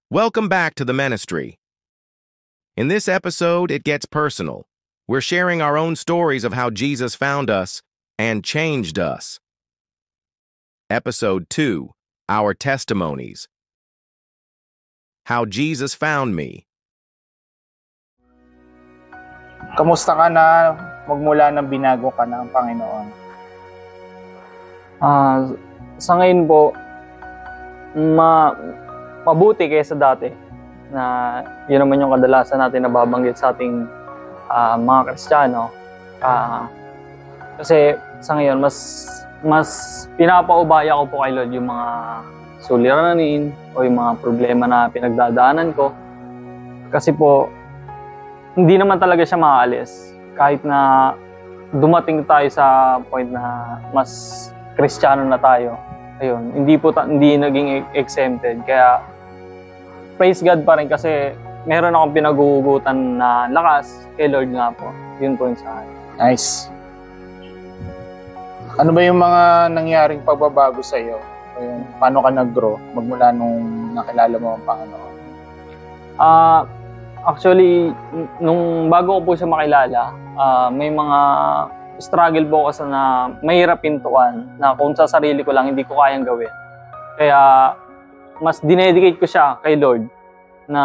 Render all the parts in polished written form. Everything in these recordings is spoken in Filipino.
Welcome back to the ministry. In this episode, it gets personal. We're sharing our own stories of how Jesus found us and changed us. Episode 2, Our Testimonies. How Jesus Found Me. Kamusta ka na magmula nang binago ka ng Panginoon? Sa ngayon po, mabuti kaysa dati na yun naman yung kadalasan natin nababanggit sa ating mga Kristiyano. Kasi sa ngayon, mas pinapaubaya ko po kay Lord yung mga suliranin o yung mga problema na pinagdadaanan ko. Kasi po, hindi naman talaga siya maalis. Kahit na dumating tayo sa point na mas Kristiyano na tayo. Ayun, hindi naging exempted. Kaya praise God pa rin kasi meron akong pinaguhugutan na lakas kay Lord nga po. Yun po yung sa akin. Nice. Ano ba yung mga nangyaring pagbabago sa iyo? Paano ka nag-grow magmula nung nakilala mo ang Panginoon? Actually, nung bago ko po siya makilala, may mga struggle po kasi na mahirap pintuan na kung sa sarili ko lang hindi ko kayang gawin. Kaya mas dinedicate ko siya kay Lord na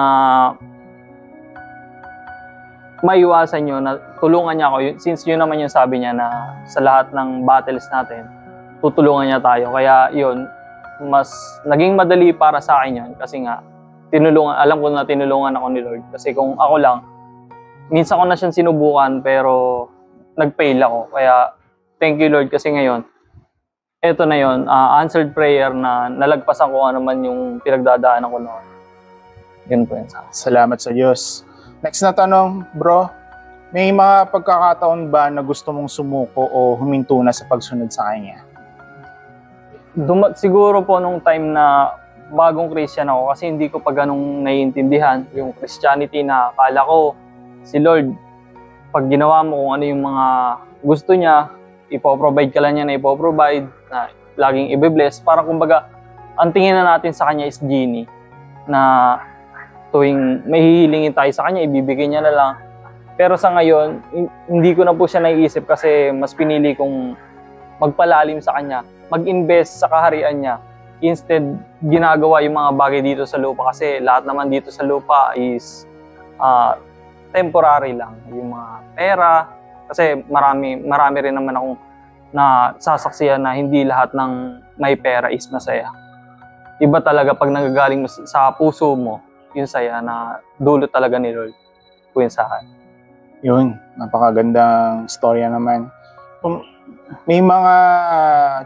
maiwasan yun, na tulungan niya ako. Since yun naman yung sabi niya na sa lahat ng battles natin, tutulungan niya tayo. Kaya yun, mas naging madali para sa akin yun kasi nga, alam ko na tinulungan ako ni Lord. Kasi kung ako lang, minsan ko na siyang sinubukan pero nag-fail ako. Kaya thank you Lord kasi ngayon, eto na yun, answered prayer na nalagpasan ko ano man yung pinagdadaanan ko noon. Yun po yun sa akin. Salamat sa Diyos. Next na tanong, bro. May mga pagkakataon ba na gusto mong sumuko o huminto na sa pagsunod sa Kanya? Siguro po nung time na bagong Christian ako kasi hindi ko pa ganong naiintindihan yung Christianity na akala ko si Lord, pag ginawa mo kung ano yung mga gusto niya, ipoprovide ka lang niya na ipoprovide, na laging i-bless. Parang kumbaga, ang tingin na natin sa Kanya is genie, na tuwing may hihilingin tayo sa Kanya, ibibigay niya na lang. Pero sa ngayon, hindi ko na po siya naiisip kasi mas pinili kong magpalalim sa Kanya, mag-invest sa kaharian niya. Instead, ginagawa yung mga bagay dito sa lupa kasi lahat naman dito sa lupa is temporary lang. Yung mga pera, kasi marami rin naman akong nasasaksihan na hindi lahat ng may pera is masaya. Iba talaga pag nanggagaling sa puso mo, yung saya na dulot talaga ni Lord. Yun sa akin. Yun, napakagandang storya naman. May mga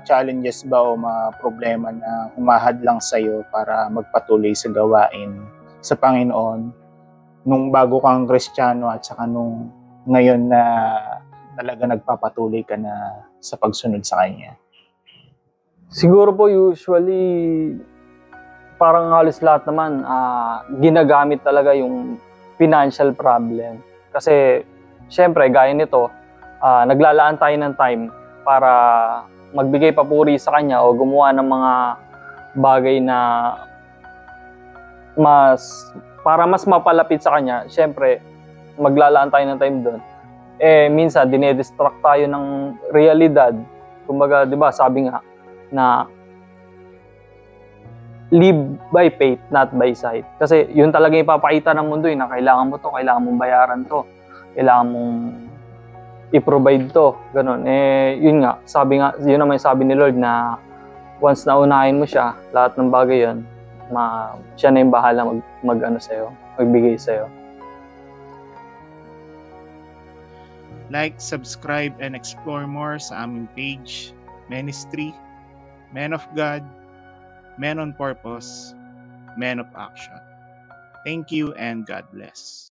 challenges ba o mga problema na humahadlang sa'yo para magpatuloy sa gawain sa Panginoon nung bago kang Kristiyano at saka nung ngayon na talaga nagpapatuloy ka na sa pagsunod sa Kanya? Siguro po usually parang halos lahat naman ginagamit talaga yung financial problem. Kasi syempre gaya nito, naglalaan tayo ng time para magbigay papuri sa Kanya o gumawa ng mga bagay na para mas mapalapit sa Kanya. Syempre, maglalaan tayo ng time doon. Minsan, dinedistract tayo ng realidad. Kumbaga, di ba, sabi nga, na live by faith, not by sight. Kasi yun talaga ipapakita ng mundo na kailangan mo to, kailangan mong bayaran to, kailangan mong i-provide to, ganun. Yun nga, yun naman yung sabi ni Lord na once na unahin mo siya, lahat ng bagay yun, siya na yung bahala magbigay sa'yo. Like, subscribe, and explore more sa aming page, Ministry, Men of God, Men on Purpose, Men of Action. Thank you and God bless.